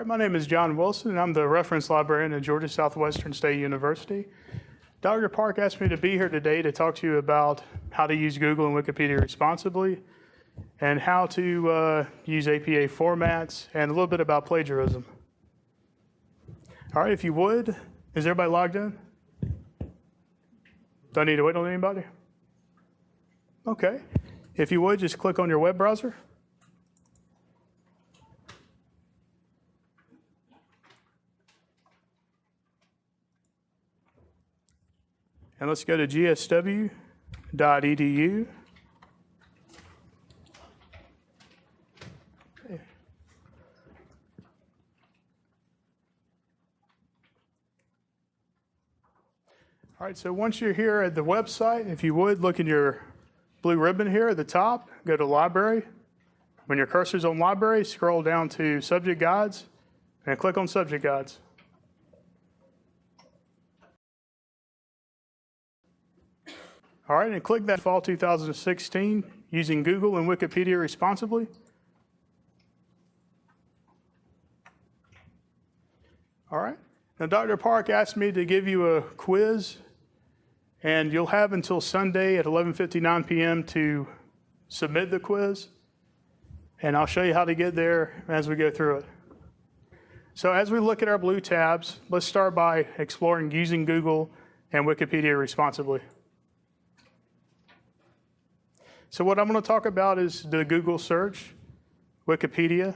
right, my name is John Wilson, and I'm the reference librarian at Georgia Southwestern State University. Dr. Park asked me to be here today to talk to you about how to use Google and Wikipedia responsibly, and how to use APA formats, and a little bit about plagiarism. All right, if you would, is everybody logged in? Do I need to wait on anybody? Okay. If you would, just click on your web browser. And let's go to gsw.edu. Okay. All right, so once you're here at the website, if you would, look in your blue ribbon here at the top, go to Library. When your cursor's on Library, scroll down to Subject Guides, and click on Subject Guides. All right, and click that Fall 2016, using Google and Wikipedia responsibly. All right, now Dr. Park asked me to give you a quiz, and you'll have until Sunday at 11:59 p.m. to submit the quiz, and I'll show you how to get there as we go through it. So as we look at our blue tabs, let's start by exploring using Google and Wikipedia responsibly. So what I'm going to talk about is the Google search, Wikipedia,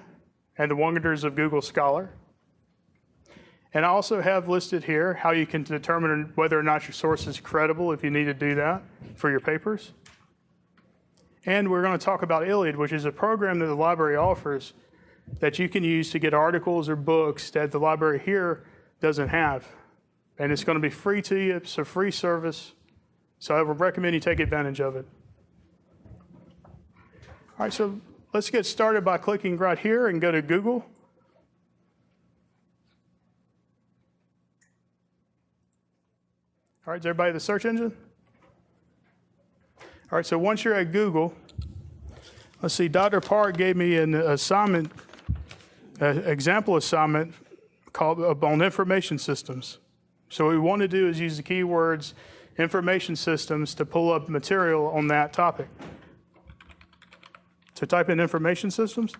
and the wonders of Google Scholar. And I also have listed here how you can determine whether or not your source is credible if you need to do that for your papers. And we're going to talk about ILLIAD, which is a program that the library offers that you can use to get articles or books that the library here doesn't have. And it's going to be free to you. It's a free service. So I would recommend you take advantage of it. All right, so let's get started by clicking right here and go to Google. All right, is everybody the search engine? All right, so once you're at Google, let's see, Dr. Park gave me an assignment, an example assignment called on information systems. So what we want to do is use the keywords information systems to pull up material on that topic. So type in information systems.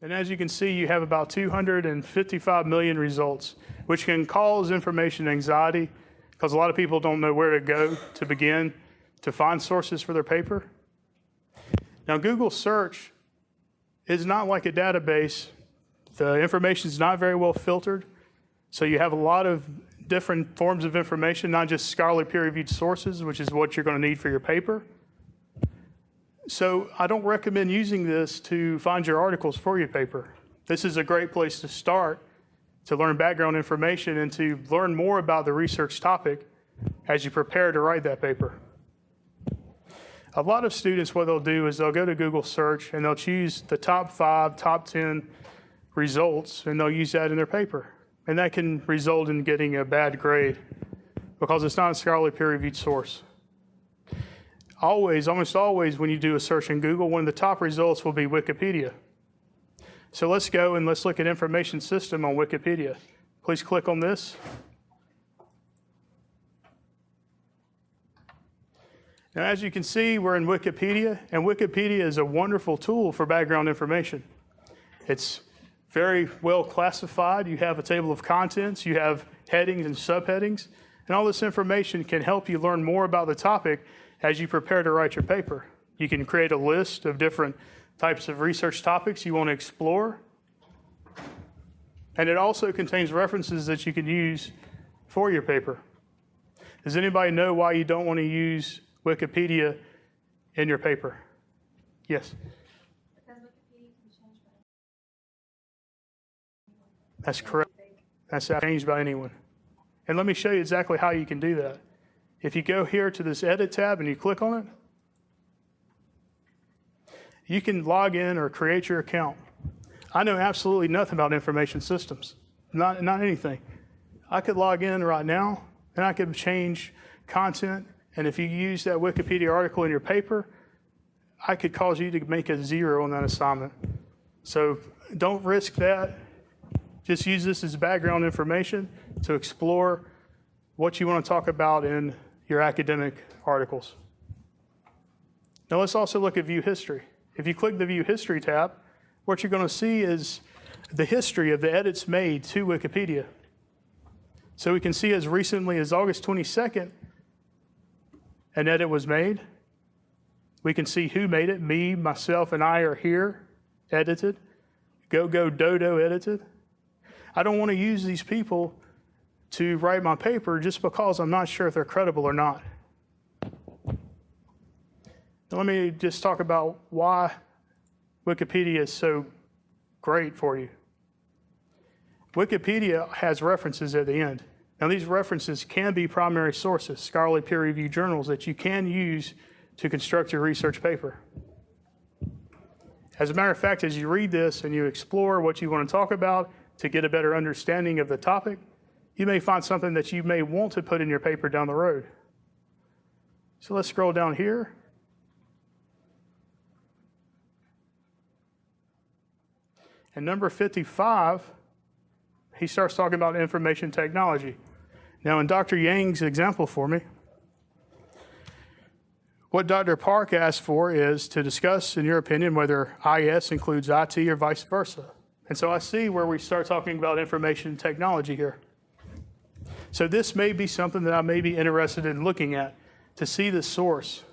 And as you can see, you have about 255 million results, which can cause information anxiety because a lot of people don't know where to go to begin to find sources for their paper. Now, Google search is not like a database. The information is not very well filtered, so you have a lot of different forms of information, not just scholarly peer-reviewed sources, which is what you're going to need for your paper. So I don't recommend using this to find your articles for your paper. This is a great place to start to learn background information and to learn more about the research topic as you prepare to write that paper. A lot of students, what they'll do is they'll go to Google search and they'll choose the top 5, top 10 results, and they'll use that in their paper. And that can result in getting a bad grade because it's not a scholarly peer-reviewed source. Almost always, when you do a search in Google, one of the top results will be Wikipedia. So let's go and let's look at information system on Wikipedia. Please click on this. Now, as you can see, we're in Wikipedia, and Wikipedia is a wonderful tool for background information. It's very well classified. You have a table of contents, you have headings and subheadings, and all this information can help you learn more about the topic as you prepare to write your paper. You can create a list of different types of research topics you want to explore. And it also contains references that you can use for your paper. Does anybody know why you don't want to use Wikipedia in your paper? Yes? Because Wikipedia can change by anyone. That's correct. That's changed by anyone. And let me show you exactly how you can do that. If you go here to this Edit tab and you click on it, you can log in or create your account. I know absolutely nothing about information systems, not anything. I could log in right now and I could change content. And if you use that Wikipedia article in your paper, I could cause you to make a 0 on that assignment. So don't risk that. Just use this as background information to explore what you want to talk about in your academic articles. Now let's also look at View History. If you click the View History tab, what you're going to see is the history of the edits made to Wikipedia. So we can see as recently as August 22nd, an edit was made. We can see who made it. Me, myself, and I are here, edited. Go Dodo edited. I don't want to use these people to write my paper just because I'm not sure if they're credible or not. Now, let me just talk about why Wikipedia is so great for you. Wikipedia has references at the end. Now, these references can be primary sources, scholarly peer-reviewed journals that you can use to construct your research paper. As a matter of fact, as you read this and you explore what you want to talk about to get a better understanding of the topic, you may find something that you may want to put in your paper down the road. So let's scroll down here. And number 55, he starts talking about information technology. Now, in Dr. Yang's example for me, what Dr. Park asked for is to discuss, in your opinion, whether IS includes IT or vice versa. And so I see where we start talking about information technology here. So this may be something that I may be interested in looking at to see the source.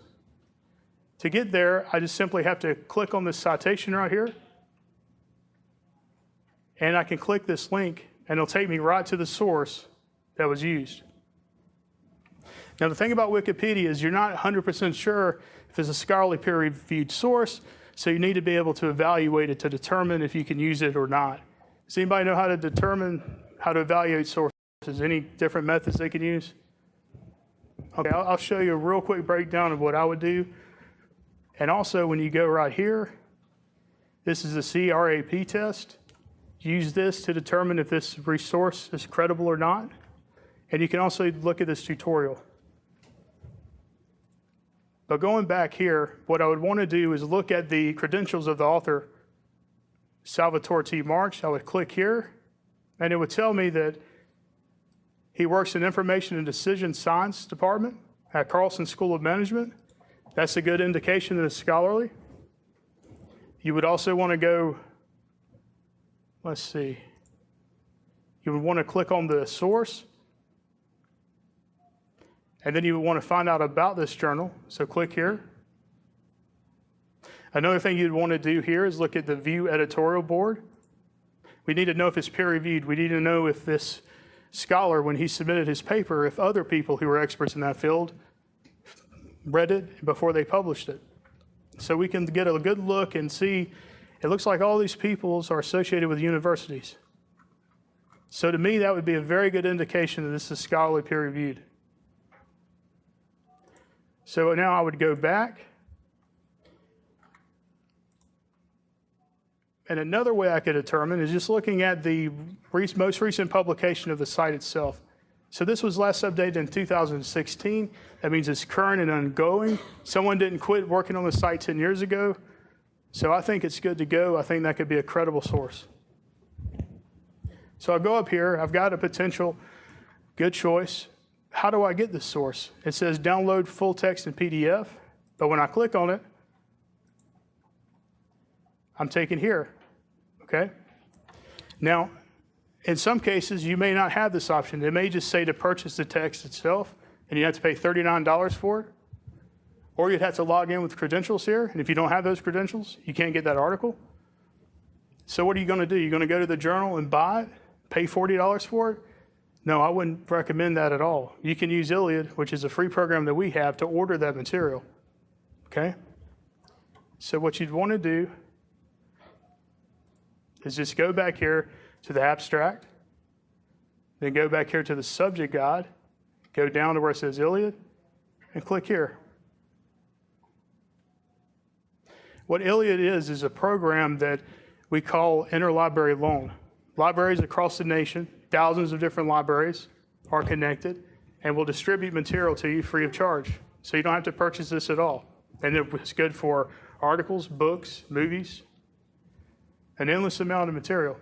To get there, I just simply have to click on this citation right here. And I can click this link, and it'll take me right to the source that was used. Now, the thing about Wikipedia is you're not 100% sure if it's a scholarly peer-reviewed source, so you need to be able to evaluate it to determine if you can use it or not. Does anybody know how to determine how to evaluate sources? Any different methods they can use? Okay, I'll show you a real quick breakdown of what I would do. And also, when you go right here, this is the CRAP test. Use this to determine if this resource is credible or not. And you can also look at this tutorial. But going back here, what I would want to do is look at the credentials of the author, Salvatore T. March. I would click here, and it would tell me that he works in Information and Decision Science Department at Carlson School of Management. That's a good indication that it's scholarly. You would also want to go, let's see, you would want to click on the source. And then you would want to find out about this journal. So click here. Another thing you'd want to do here is look at the View Editorial Board. We need to know if it's peer-reviewed. We need to know if this scholar, when he submitted his paper, if other people who were experts in that field read it before they published it. So we can get a good look and see, it looks like all these peoples are associated with universities. So to me, that would be a very good indication that this is scholarly peer-reviewed. So now I would go back. And another way I could determine is just looking at the most recent publication of the site itself. So this was last updated in 2016. That means it's current and ongoing. Someone didn't quit working on the site 10 years ago. So I think it's good to go. I think that could be a credible source. So I'll go up here. I've got a potential good choice. How do I get this source? It says download full text in PDF, but when I click on it, I'm taken here, okay? Now, in some cases, you may not have this option. It may just say to purchase the text itself, and you have to pay $39 for it, or you'd have to log in with credentials here, and if you don't have those credentials, you can't get that article. So what are you gonna do? You're gonna go to the journal and buy it, pay $40 for it? No, I wouldn't recommend that at all. You can use Iliad, which is a free program that we have, to order that material, okay? So what you'd want to do is just go back here to the abstract, then go back here to the subject guide, go down to where it says Iliad, and click here. What Iliad is a program that we call interlibrary loan. Libraries across the nation, thousands of different libraries, are connected and will distribute material to you free of charge. So you don't have to purchase this at all. And it's good for articles, books, movies, an endless amount of material.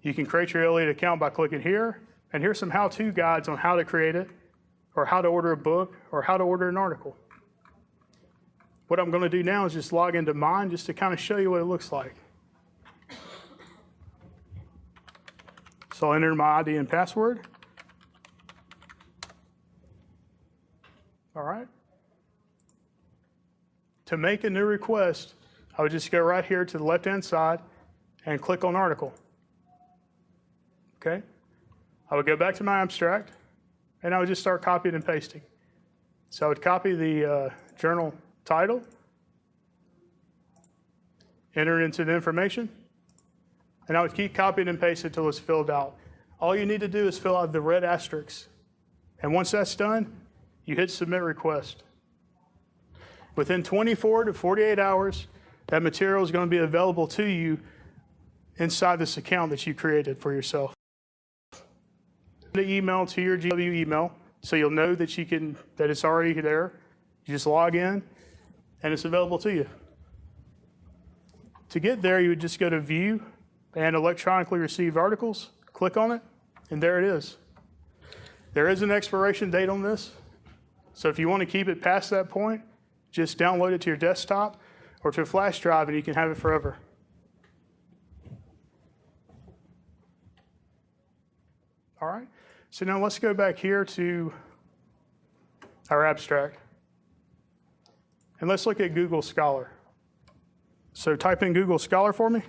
You can create your Elliott account by clicking here, and here's some how-to guides on how to create it, or how to order a book, or how to order an article. What I'm going to do now is just log into mine just to kind of show you what it looks like. So I'll enter my ID and password. All right. To make a new request, I would just go right here to the left-hand side and click on article. Okay. I would go back to my abstract, and I would just start copying and pasting. So I would copy the journal title, enter it into the information, and I would keep copying and pasting until it's filled out. All you need to do is fill out the red asterisks. And once that's done, you hit submit request. Within 24 to 48 hours, that material is going to be available to you inside this account that you created for yourself. The email to your GW email, so you'll know that that it's already there. You just log in, and it's available to you. To get there, you would just go to View and Electronically Received Articles, click on it, and there it is. There is an expiration date on this, so if you want to keep it past that point, just download it to your desktop or to a flash drive, and you can have it forever. All right, so now let's go back here to our abstract, and let's look at Google Scholar. So type in Google Scholar for me.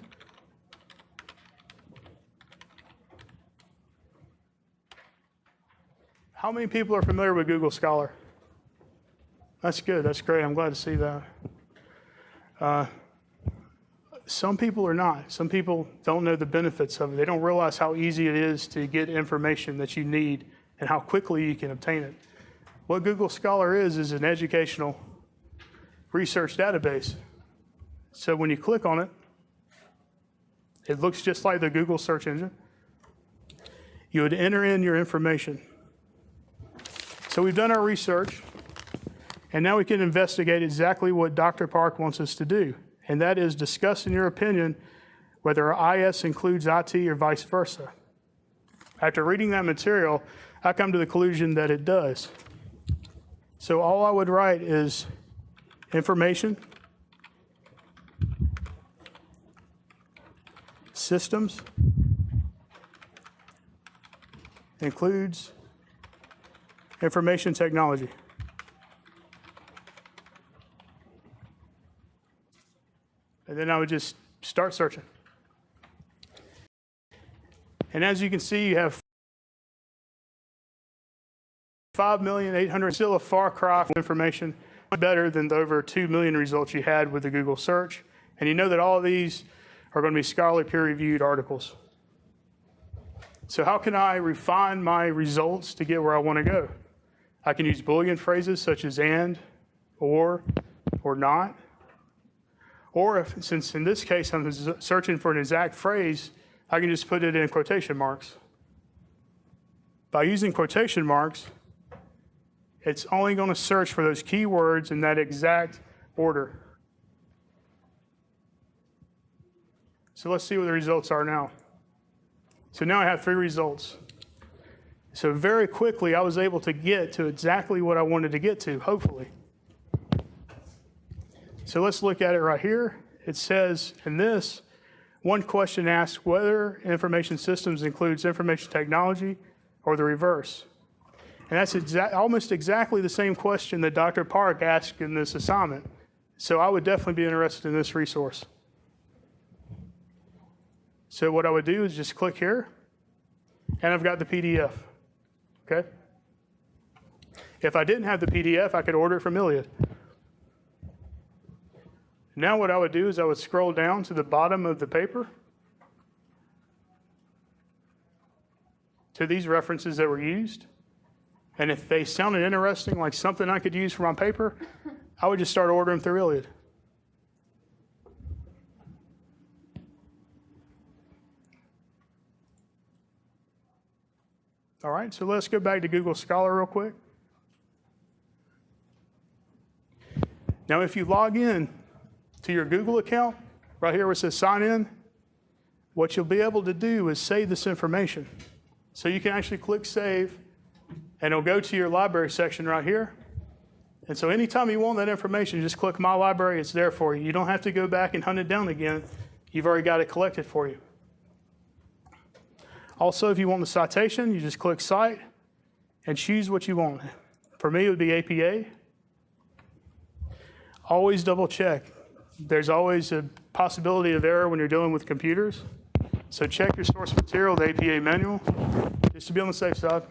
How many people are familiar with Google Scholar? That's good, that's great, I'm glad to see that. Some people are not. Some people don't know the benefits of it. They don't realize how easy it is to get information that you need and how quickly you can obtain it. What Google Scholar is an educational research database. So when you click on it, it looks just like the Google search engine. You would enter in your information. So we've done our research, and now we can investigate exactly what Dr. Park wants us to do, and that is discuss, in your opinion, whether IS includes IT or vice versa. After reading that material, I come to the conclusion that it does. So all I would write is information, systems, includes information technology. And then I would just start searching. And as you can see, you have 5,800,000, still a far cry from information, better than the over 2 million results you had with the Google search. And you know that all of these are going to be scholarly peer-reviewed articles. So how can I refine my results to get where I want to go? I can use Boolean phrases such as and, or not. Or since in this case I'm searching for an exact phrase, I can just put it in quotation marks. By using quotation marks, it's only going to search for those keywords in that exact order. So let's see what the results are now. So now I have 3 results. So very quickly, I was able to get to exactly what I wanted to get to, hopefully. So let's look at it right here. It says in this, one question asks whether information systems includes information technology or the reverse. And that's almost exactly the same question that Dr. Park asked in this assignment. So I would definitely be interested in this resource. So what I would do is just click here, and I've got the PDF, okay? If I didn't have the PDF, I could order it from Iliad. Now what I would do is I would scroll down to the bottom of the paper to these references that were used. And if they sounded interesting, like something I could use for my paper, I would just start ordering through Iliad. right, so let's go back to Google Scholar real quick. Now, if you log in to your Google account, right here where it says sign in, what you'll be able to do is save this information. So you can actually click save, and it'll go to your library section right here. And so anytime you want that information, just click My Library, it's there for you. You don't have to go back and hunt it down again. You've already got it collected for you. Also, if you want the citation, you just click Cite and choose what you want. For me, it would be APA. Always double check. There's always a possibility of error when you're dealing with computers. So check your source material, the APA manual, just to be on the safe side.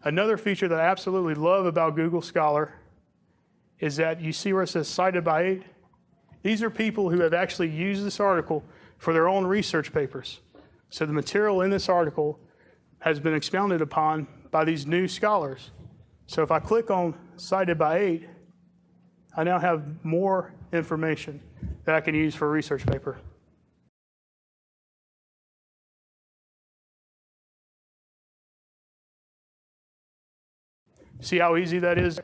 Another feature that I absolutely love about Google Scholar is that you see where it says cited by 8. These are people who have actually used this article for their own research papers. So the material in this article has been expounded upon by these new scholars. So if I click on cited by 8, I now have more information that I can use for a research paper. See how easy that is?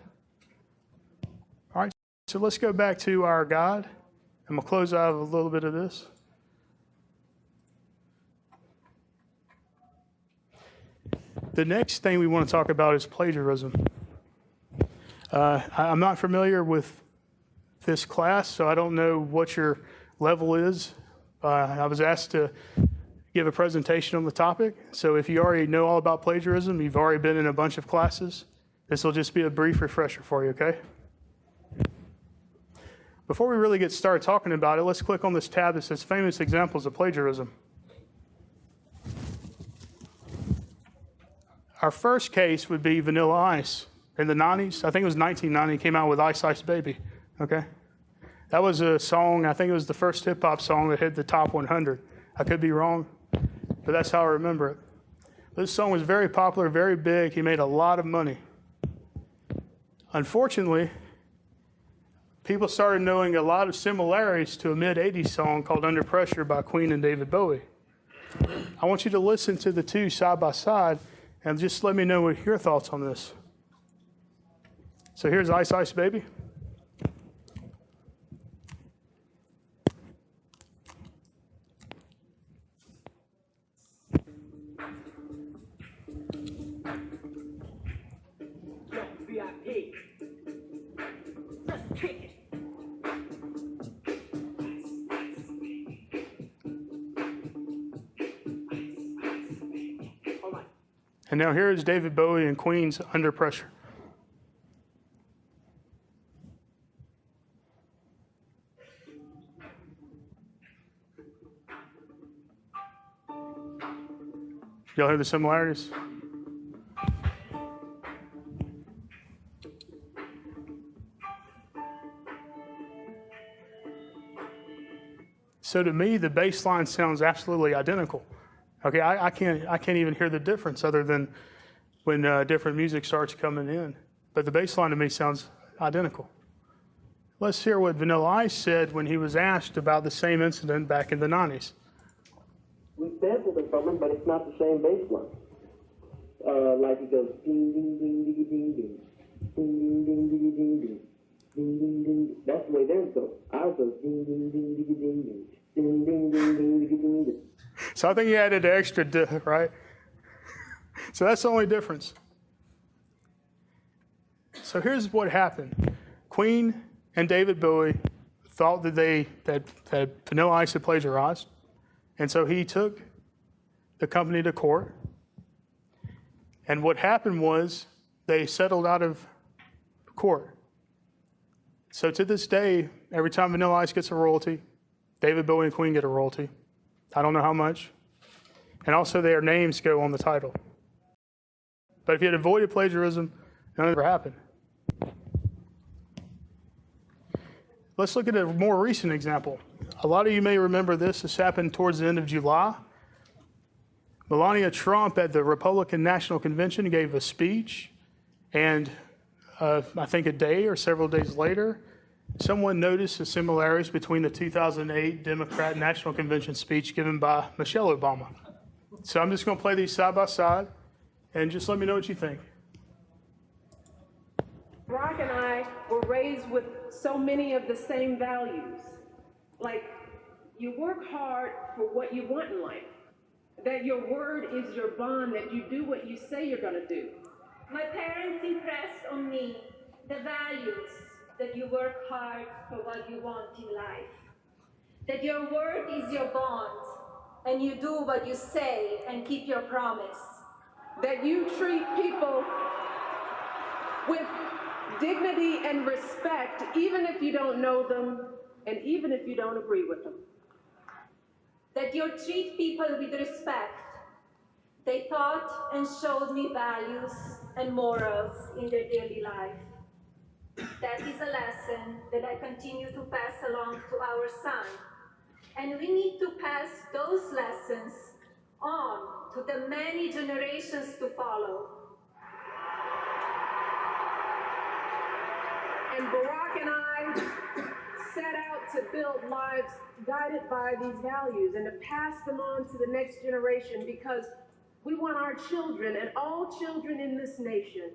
All right, so let's go back to our guide. I'm going to close out a little bit of this. The next thing we want to talk about is plagiarism. I'm not familiar with this class, so I don't know what your level is. I was asked to give a presentation on the topic. So if you already know all about plagiarism, you've already been in a bunch of classes, this will just be a brief refresher for you, okay? Before we really get started talking about it, let's click on this tab that says Famous Examples of Plagiarism. Our first case would be Vanilla Ice. In the 90s, I think it was 1990, came out with Ice Ice Baby, okay? That was a song, I think it was the first hip hop song that hit the top 100. I could be wrong, but that's how I remember it. This song was very popular, very big. He made a lot of money. Unfortunately, people started knowing a lot of similarities to a mid-'80s song called Under Pressure by Queen and David Bowie. I want you to listen to the two side by side and just let me know what your thoughts on this. So here's Ice Ice Baby. VIP. Let's kick it. All right. And now here is David Bowie and Queen's Under Pressure. Y'all hear the similarities? So to me, the bass line sounds absolutely identical. Okay, I can't even hear the difference other than when different music starts coming in. But the bass line to me sounds identical. Let's hear what Vanilla Ice said when he was asked about the same incident back in the 90s. We sampled it from him, but it's not the same bass line. Like it goes ding ding ding ding ding ding ding ding ding ding ding ding ding ding ding. That's the way theirs goes. Ours goes ding ding ding ding ding ding ding ding ding ding ding ding. So I think he added an extra D, right? So that's the only difference. So here's what happened. Queen and David Bowie thought that Vanilla Ice had plagiarized. And so he took the company to court. And what happened was they settled out of court. So to this day, every time Vanilla Ice gets a royalty, David Bowie and Queen get a royalty. I don't know how much. And also their names go on the title. But if you had avoided plagiarism, none of it ever happened. Let's look at a more recent example. A lot of you may remember this. This happened towards the end of July. Melania Trump at the Republican National Convention gave a speech, and I think a day or several days later, someone noticed the similarities between the 2008 Democrat National Convention speech given by Michelle Obama. So I'm just going to play these side by side, and just let me know what you think. Barack and I were raised with so many of the same values. Like, you work hard for what you want in life. That your word is your bond, that you do what you say you're going to do. My parents impressed on me the values that you work hard for what you want in life. That your word is your bond, and you do what you say and keep your promise. That you treat people with dignity and respect, even if you don't know them, and even if you don't agree with them. That you treat people with respect. They taught and showed me values and morals in their daily life. That is a lesson that I continue to pass along to our son. And we need to pass those lessons on to the many generations to follow. And Barack and I set out to build lives guided by these values and to pass them on to the next generation, because we want our children and all children in this nation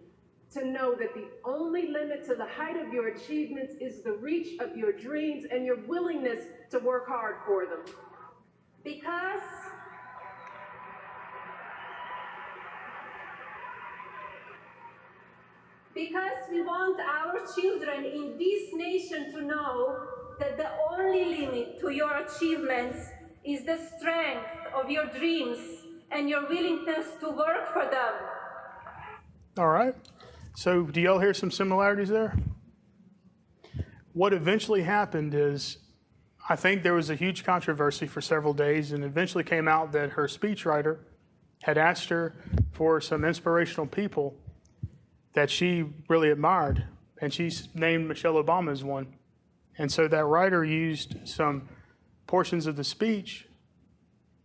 to know that the only limit to the height of your achievements is the reach of your dreams and your willingness to work hard for them. Because we want our children in this nation to know that the only limit to your achievements is the strength of your dreams and your willingness to work for them. All right. So do y'all hear some similarities there? What eventually happened is, I think there was a huge controversy for several days, and eventually came out that her speechwriter had asked her for some inspirational people that she really admired, and she's named Michelle Obama as one. And so that writer used some portions of the speech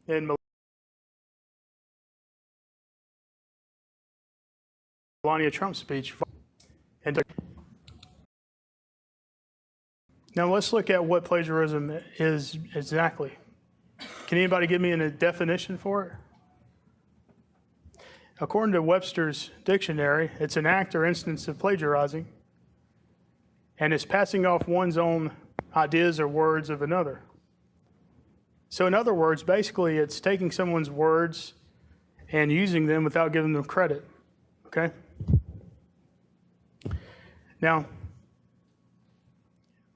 in Melania Trump's speech. And now let's look at what plagiarism is exactly. Can anybody give me a definition for it? According to Webster's dictionary, it's an act or instance of plagiarizing, and it's passing off one's own ideas or words of another. So in other words, basically it's taking someone's words and using them without giving them credit, okay? Now,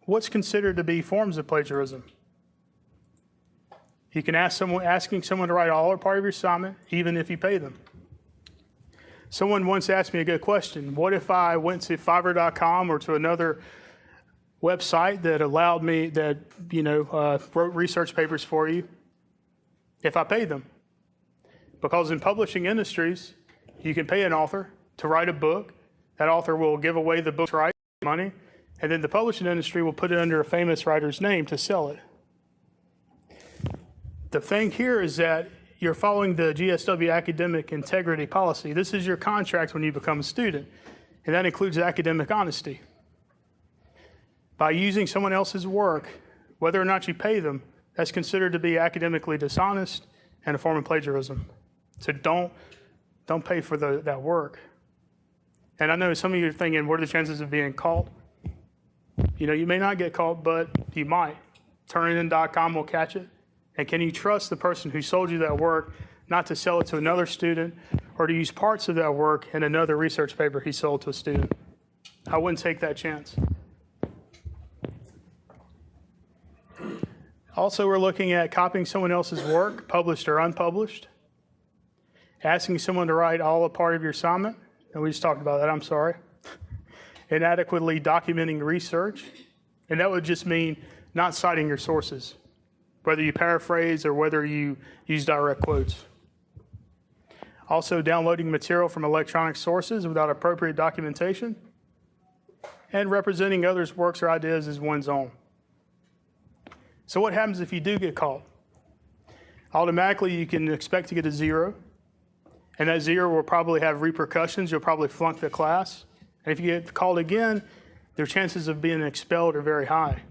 what's considered to be forms of plagiarism? You can asking someone to write all or part of your assignment, even if you pay them. Someone once asked me a good question. What if I went to Fiverr.com or to another website that allowed me, that, wrote research papers for you, if I paid them? Because in publishing industries, you can pay an author to write a book. That author will give away the book's rights, money, and then the publishing industry will put it under a famous writer's name to sell it. The thing here is that you're following the GSW academic integrity policy. This is your contract when you become a student, and that includes academic honesty. By using someone else's work, whether or not you pay them, that's considered to be academically dishonest and a form of plagiarism. So don't pay for that work. And I know some of you are thinking, what are the chances of being caught? You may not get caught, but you might. Turnitin.com will catch it. And can you trust the person who sold you that work not to sell it to another student or to use parts of that work in another research paper he sold to a student? I wouldn't take that chance. Also, we're looking at copying someone else's work, published or unpublished, asking someone to write all or part of your assignment, and we just talked about that, I'm sorry, inadequately documenting research, and that would just mean not citing your sources, whether you paraphrase or whether you use direct quotes. Also, downloading material from electronic sources without appropriate documentation, and representing others' works or ideas as one's own. So what happens if you do get caught? Automatically, you can expect to get a 0, and that 0 will probably have repercussions. You'll probably flunk the class. And if you get called again, their chances of being expelled are very high.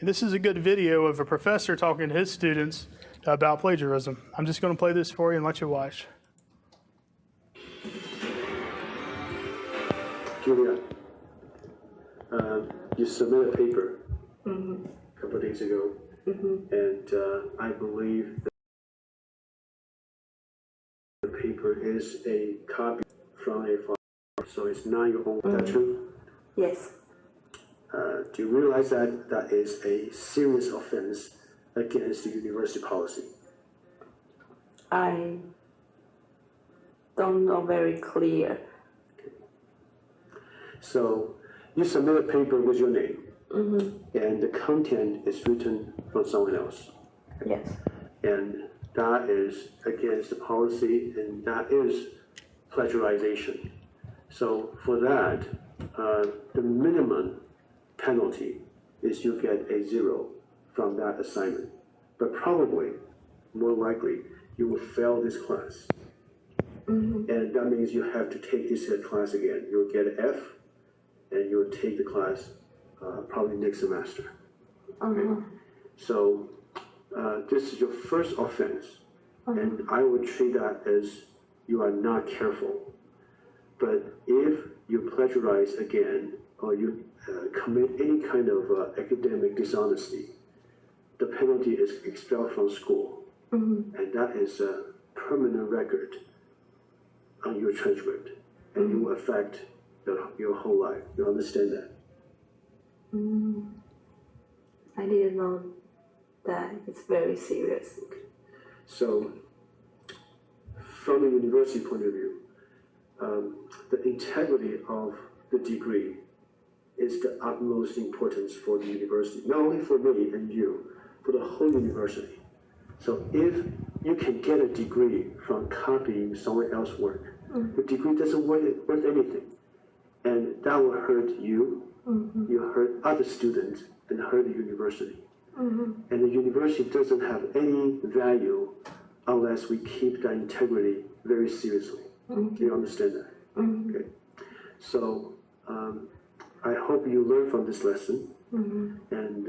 And this is a good video of a professor talking to his students about plagiarism. I'm just going to play this for you and let you watch. Julia, you submitted a paper a couple of days ago, and I believe that the paper is a copy from a file, so it's not your own. Is that true? Yes. Do you realize that that is a serious offense against the university policy? I don't know very clear. So you submit a paper with your name, and the content is written from someone else. Yes. And that is against the policy, and that is plagiarization. So for that, the minimum penalty is you get a 0 from that assignment. But probably, more likely, you will fail this class. And that means you have to take this class again. You'll get an F, and you'll take the class probably next semester. Okay? So this is your first offense, and I would treat that as you are not careful. But if you plagiarize again, or you commit any kind of academic dishonesty, the penalty is expelled from school. And that is a permanent record on your transcript, and it will affect your whole life. You understand that? I didn't know that. It's very serious. So, from a university point of view, the integrity of the degree is the utmost importance for the university, not only for me and you, for the whole university. So if you can get a degree from copying someone else's work, the degree doesn't worth anything. And that will hurt you, you hurt other students, and hurt the university. And the university doesn't have any value unless we keep that integrity very seriously. Do you understand that? Okay. So I hope you learn from this lesson and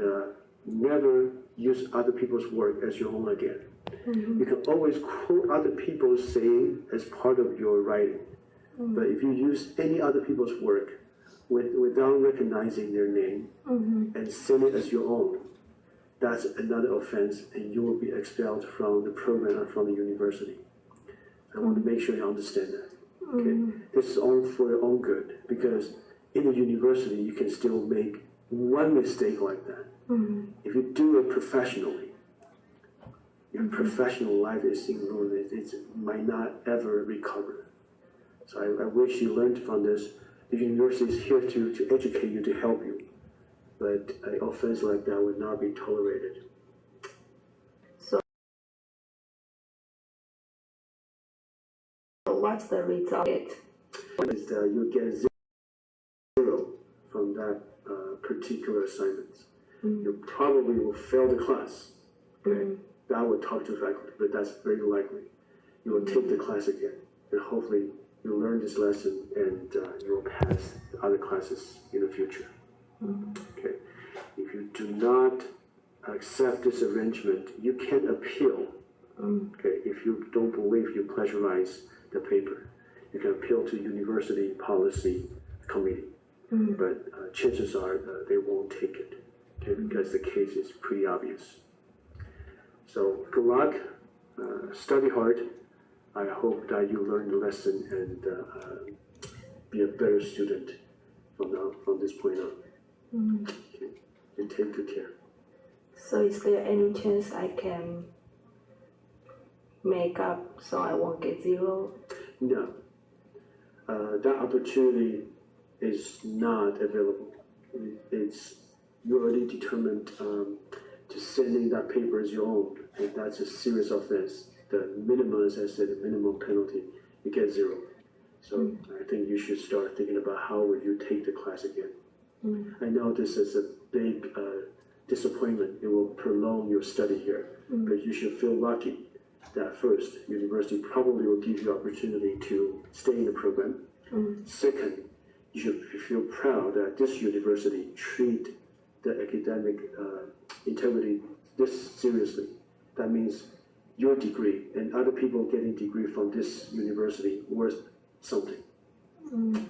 never use other people's work as your own again. You can always quote other people's saying as part of your writing. But if you use any other people's work without recognizing their name and send it as your own, that's another offense, and you will be expelled from the program or from the university. I want to make sure you understand that. Okay? This is all for your own good, because in the university you can still make one mistake like that. If you do it professionally, your professional life is in ruin. It might not ever recover. So I wish you learned from this. The university is here to educate you, to help you. But an offense like that would not be tolerated. So what's the result? Is that you get 0 from that particular assignment. You probably will fail the class. Okay? That would talk to faculty, but that's very likely. You will take the class again, and hopefully you learn this lesson, and you will pass the other classes in the future. Okay. If you do not accept this arrangement, you can appeal. Okay. If you don't believe you plagiarize the paper, you can appeal to University Policy Committee. But chances are they won't take it, okay, because the case is pretty obvious. So good luck. Study hard. I hope that you learn the lesson and be a better student from this point on. Okay. And take good care. So is there any chance I can make up so I won't get 0? No. That opportunity is not available. You already determined to send in that paper as your own, and that's a serious offense. The minimum, as I said, the minimum penalty, you get 0. So I think you should start thinking about how would you take the class again. I know this is a big disappointment. It will prolong your study here, but you should feel lucky that first, university probably will give you opportunity to stay in the program. Second, you should feel proud that this university treat the academic integrity this seriously. That means your degree and other people getting degree from this university worth something.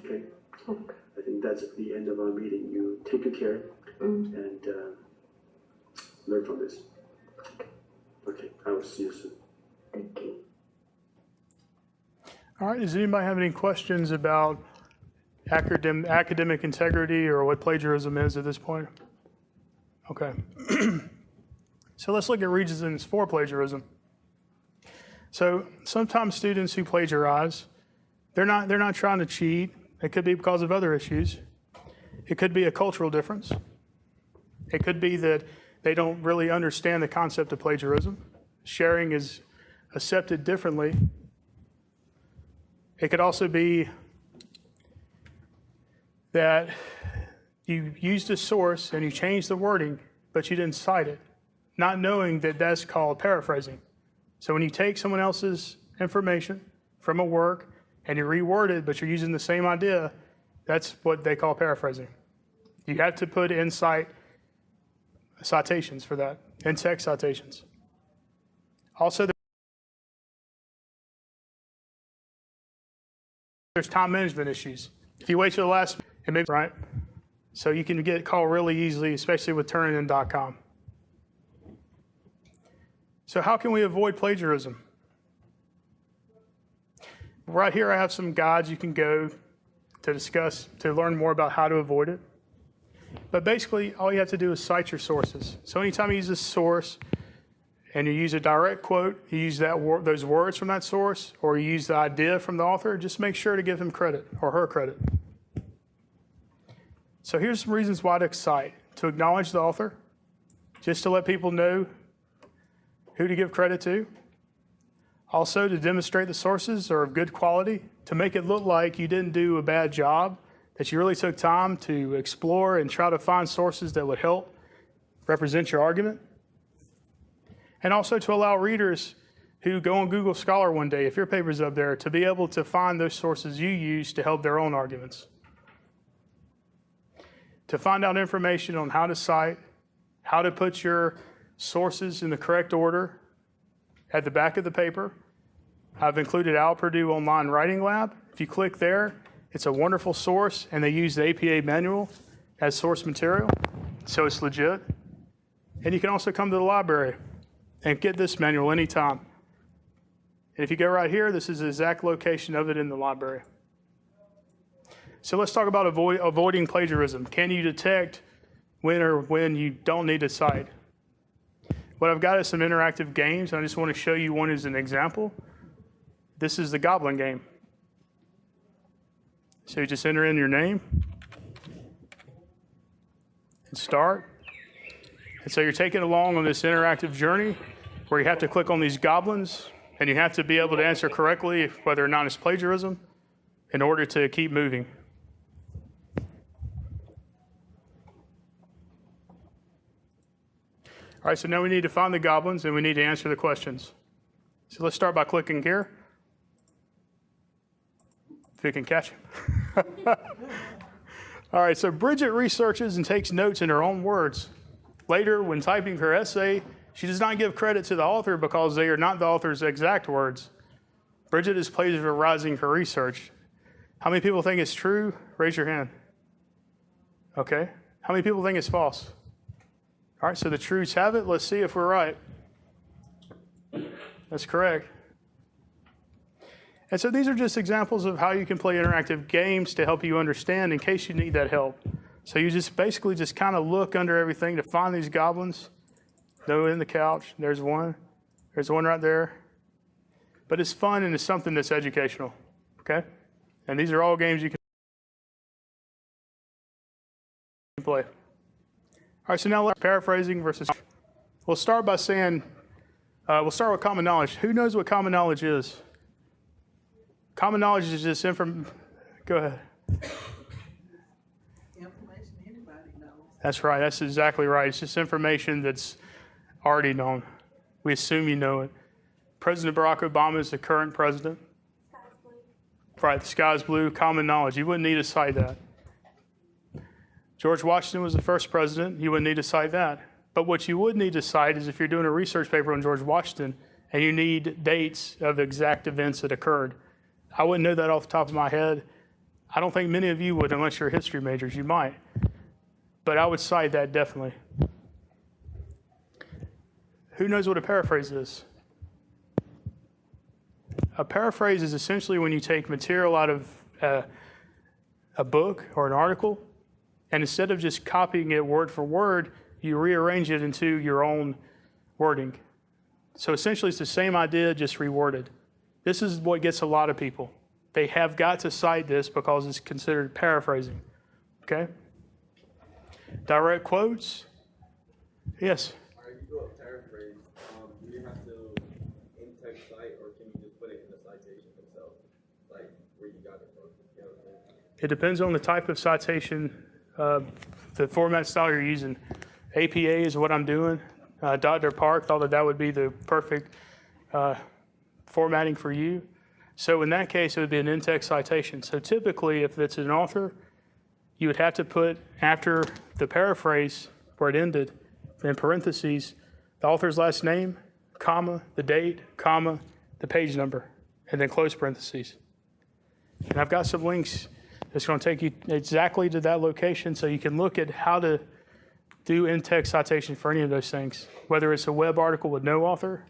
Okay? I think that's the end of our meeting. You take good care and learn from this. Okay, I will see you soon. Thank you. All right, does anybody have any questions about academic integrity or what plagiarism is at this point? Okay. So let's look at reasons for plagiarism. So sometimes students who plagiarize, they're not trying to cheat. It could be because of other issues. It could be a cultural difference. It could be that they don't really understand the concept of plagiarism. Sharing is accepted differently. It could also be that you used a source and you changed the wording, but you didn't cite it, not knowing that that's called paraphrasing. So when you take someone else's information from a work and you reword it, but you're using the same idea, that's what they call paraphrasing. You have to put in citations for that, in-text citations. Also, there's time management issues. If you wait till the last minute, right? So you can get called really easily, especially with turnitin.com. So how can we avoid plagiarism? Right here I have some guides you can go to discuss, to learn more about how to avoid it. But basically, all you have to do is cite your sources. So anytime you use a source and you use a direct quote, you use those words from that source, or you use the idea from the author, just make sure to give him credit or her credit. So here's some reasons why to cite. To acknowledge the author, just to let people know who to give credit to. Also to demonstrate the sources are of good quality, to make it look like you didn't do a bad job, that you really took time to explore and try to find sources that would help represent your argument. And also to allow readers who go on Google Scholar one day, if your paper's up there, to be able to find those sources you use to help their own arguments. To find out information on how to cite, how to put your sources in the correct order at the back of the paper. I've included Al Purdue Online Writing Lab. If you click there, it's a wonderful source, and they use the APA manual as source material, so it's legit. And you can also come to the library and get this manual anytime. And if you go right here, this is the exact location of it in the library. So let's talk about avoiding plagiarism. Can you detect when you don't need to cite? What I've got is some interactive games, and I just want to show you one as an example. This is the Goblin game. So you just enter in your name and start. And so you're taken along on this interactive journey where you have to click on these goblins, and you have to be able to answer correctly whether or not it's plagiarism in order to keep moving. All right, so now we need to find the goblins and we need to answer the questions. So let's start by clicking here. If you can catch him. All right, so Bridget researches and takes notes in her own words. Later, when typing her essay, she does not give credit to the author because they are not the author's exact words. Bridget is plagiarizing her research. How many people think it's true? Raise your hand. Okay. How many people think it's false? All right, so the truths have it. Let's see if we're right. That's correct. And so these are just examples of how you can play interactive games to help you understand in case you need that help. So you just basically just kind of look under everything to find these goblins. No, in the couch. There's one. There's one right there. But it's fun and it's something that's educational. Okay? And these are all games you can play. All right, so now let's paraphrasing versus. We'll start by saying, we'll start with common knowledge. Who knows what common knowledge is? Common knowledge is just information. Go ahead. Information anybody knows. That's right. That's exactly right. It's just information that's already known. We assume you know it. President Barack Obama is the current president. Sky's blue. Right, the sky's blue, common knowledge. You wouldn't need to cite that. George Washington was the first president. You wouldn't need to cite that. But what you would need to cite is if you're doing a research paper on George Washington and you need dates of exact events that occurred. I wouldn't know that off the top of my head. I don't think many of you would unless you're history majors. You might. But I would cite that definitely. Who knows what a paraphrase is? A paraphrase is essentially when you take material out of a book or an article, and instead of just copying it word for word, you rearrange it into your own wording. So essentially it's the same idea, just reworded. This is what gets a lot of people. They have got to cite this because it's considered paraphrasing. Okay? Direct quotes. Yes? All right, you do a paraphrase. Do you have to in-text cite, or can you just put it in the citation itself, like where you got it from? You know what I'm saying? It depends on the type of citation, the format style you're using. APA is what I'm doing. Dr. Park thought that would be the perfect formatting for you. So in that case, it would be an in-text citation. So typically, if it's an author, you would have to put after the paraphrase where it ended, in parentheses, the author's last name, comma, the date, comma, the page number, and then close parentheses. And I've got some links that's going to take you exactly to that location so you can look at how to do in-text citation for any of those things, whether it's a web article with no author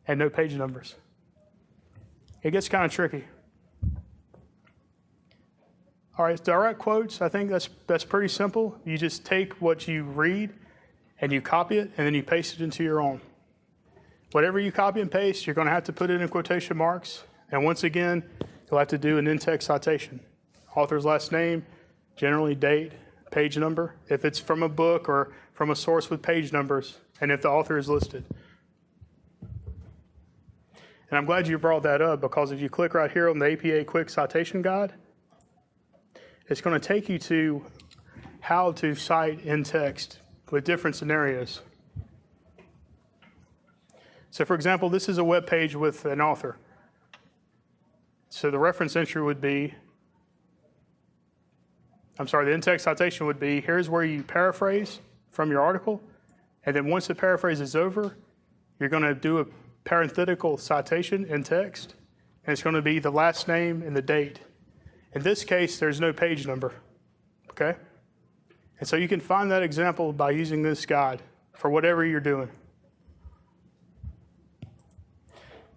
and no page numbers. It gets kind of tricky. All right, direct quotes, I think that's pretty simple. You just take what you read and you copy it and then you paste it into your own. Whatever you copy and paste, you're going to have to put it in quotation marks. And once again, you'll have to do an in-text citation. Author's last name, generally date, page number, if it's from a book or from a source with page numbers, and if the author is listed. And I'm glad you brought that up because if you click right here on the APA Quick Citation Guide, it's going to take you to how to cite in text with different scenarios. So for example, this is a web page with an author. So the reference entry would be, the in-text citation would be, here's where you paraphrase from your article, and then once the paraphrase is over, you're going to do a parenthetical citation in text, and it's going to be the last name and the date. In this case, there's no page number, okay? And so you can find that example by using this guide for whatever you're doing.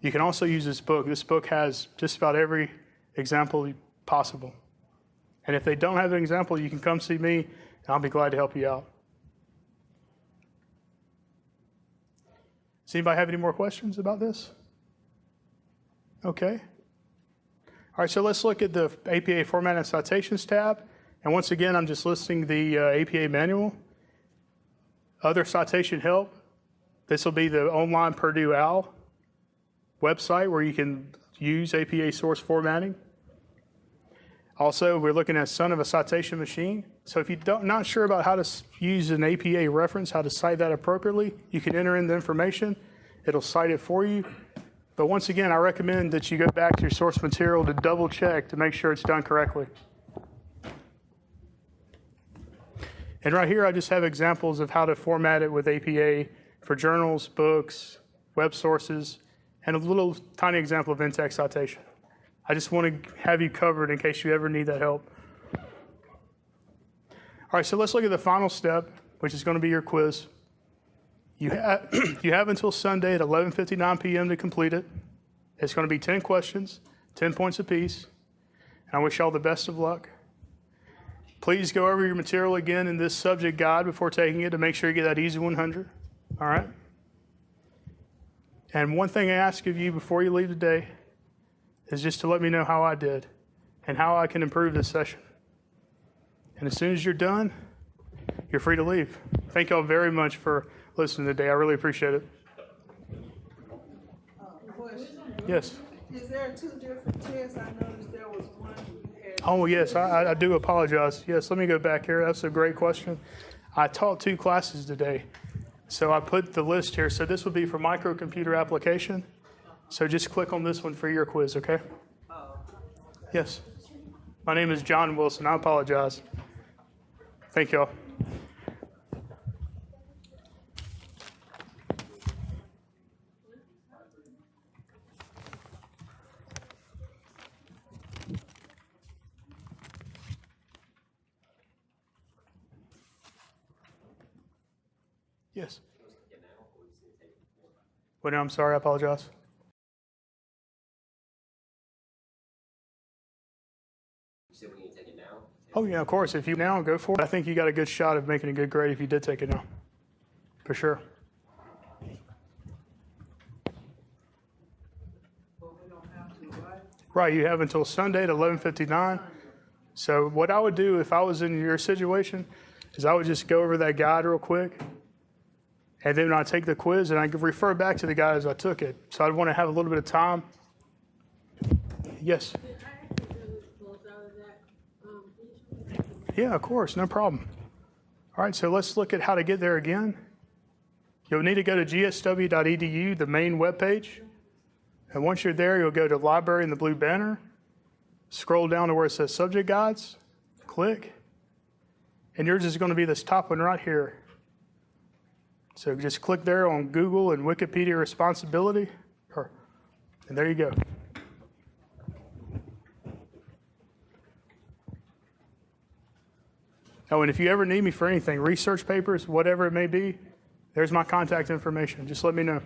You can also use this book. This book has just about every example possible. And if they don't have an example, you can come see me, and I'll be glad to help you out. Does anybody have any more questions about this? Okay. All right, so let's look at the APA Format and Citations tab. And once again, I'm just listing the APA manual. Other citation help. This will be the online Purdue OWL website where you can use APA source formatting. Also, we're looking at Son of a Citation Machine. So if you're not sure about how to use an APA reference, how to cite that appropriately, you can enter in the information. It'll cite it for you. But once again, I recommend that you go back to your source material to double check to make sure it's done correctly. And right here, I just have examples of how to format it with APA for journals, books, web sources, and a little tiny example of in-text citation. I just want to have you covered in case you ever need that help. All right, so let's look at the final step, which is going to be your quiz. You have until Sunday at 11:59 p.m. to complete it. It's going to be 10 questions, 10 points apiece. And I wish y'all the best of luck. Please go over your material again in this subject guide before taking it to make sure you get that easy 100. All right? And one thing I ask of you before you leave today is just to let me know how I did and how I can improve this session. And as soon as you're done, you're free to leave. Thank y'all very much for listening today. I really appreciate it. Question. Yes. Is there two different tests? I noticed there was one you had. Oh, yes, I do apologize. Yes, let me go back here. That's a great question. I taught 2 classes today, so I put the list here. So this would be for microcomputer application. So just click on this one for your quiz, okay? Yes. My name is John Wilson. I apologize. Thank y'all. Yes. Well, no, I'm sorry. I apologize. So we need to take it now? Oh, yeah, of course. If you now go for it, I think you got a good shot of making a good grade if you did take it now. For sure. Right, you have until Sunday at 11:59. So what I would do if I was in your situation is I would just go over that guide real quick, and then I take the quiz and I could refer back to the guide as I took it. So I'd want to have a little bit of time. Yes. Yeah, of course, no problem. All right, so let's look at how to get there again. You'll need to go to gsw.edu, the main webpage. And once you're there, you'll go to Library in the blue banner, scroll down to where it says Subject Guides, click, and yours is going to be this top one right here. So just click there on Google and Wikipedia Responsibly, and there you go. Oh, and if you ever need me for anything, research papers, whatever it may be, there's my contact information. Just let me know.